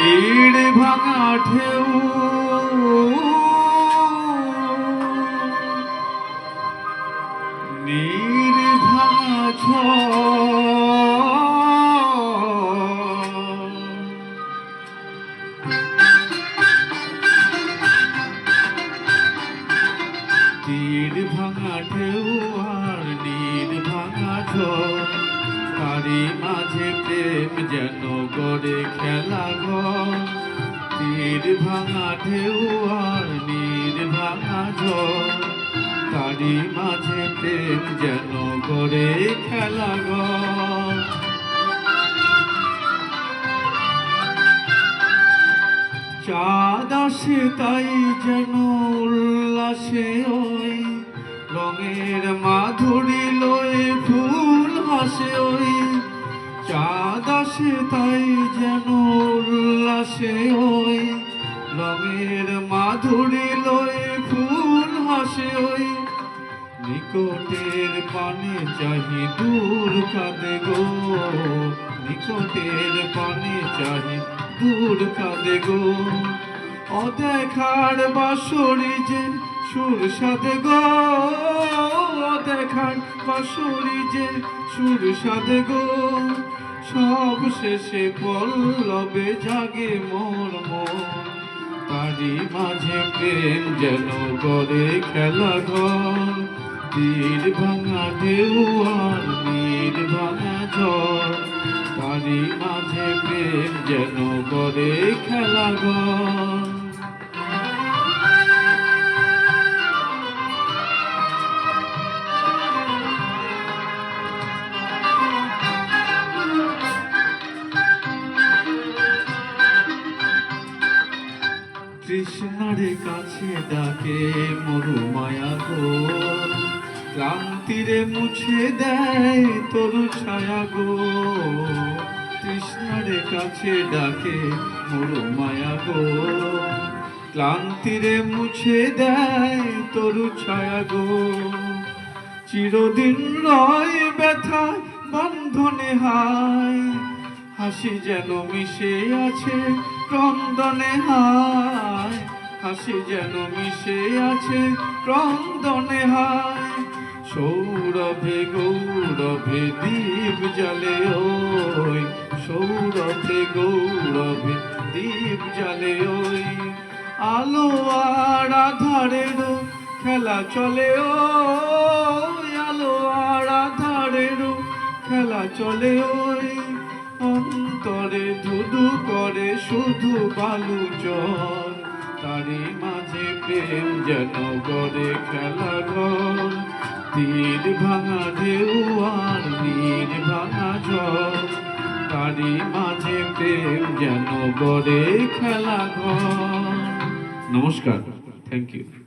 তীর ভাঙা ঢেউ নীর ভাঙা তীর ভাঙা ঢেউ আর নীর ভাঙা ঝড় তারই মাঝে প্রেম যেন গড়ে খেলা ঘর তীর ভাঙা ঢেউ আর নীর ভাঙা ঝড় তারই মাঝে প্রেম যেন গড়ে খেলা ঘর চাঁদ আসে তাই যেন উল্লাসে ওই রঙের মাধুরী লয়ে ফুল হাসে ওই চাঁদ আসে তাই যেন উল্লাসে ওই রঙের মাধুরী লয়ে ফুল হাসে ওই নিকটের পানে চাহি দূর কাঁদে গো নিকটের পানে চাহি দূর কাঁদে গো অদেখার বাঁশরি যে সুর সাধে গো অদেখার বাঁশরি যে সুর সাধে গো সব শেষে পল্লবে জাগে মোর মন তারই মাঝে প্রেম যেন গড়ে খেলা ঘর তীর ভাঙা ঢেউ আর নীর ভাঙা ঝড় তারই মাঝে প্রেম যেন গড়ে খেলা ঘর কৃষ্ণারে কাছে ডাকে মরু মায়া গো ক্লান্তিরে মুছে দেয় তরু ছায়া গো কৃষ্ণারে কাছে ডাকে মরু মায়া গো ক্লান্তিরে মুছে দেয় তরু ছায়া গো চিরদিন নয় ব্যথা বন্ধনে হায় হাসি যেন মিশে আছে ক্রন্দনে হায় হাসি যেন মিশে আছে ক্রন্দনে হায় সৌরভে গৌরভে দীপ জ্বালে ওই সৌরভে গৌরভে দীপ জ্বালে ওই আলো আর আধারেরও খেলা চলে ওই আলো আর আধারেরও খেলা চলে ওই অন্তরে ধুধু করে শুধু বালু জল তারই মাঝে প্রেম যেন গড়ে খেলা ঘর তীর ভাঙা ঢেউ আর নীর ভাঙা ঝড় তারই মাঝে প্রেম যেন গড়ে খেলা ঘর। নমস্কার, থ্যাংক ইউ।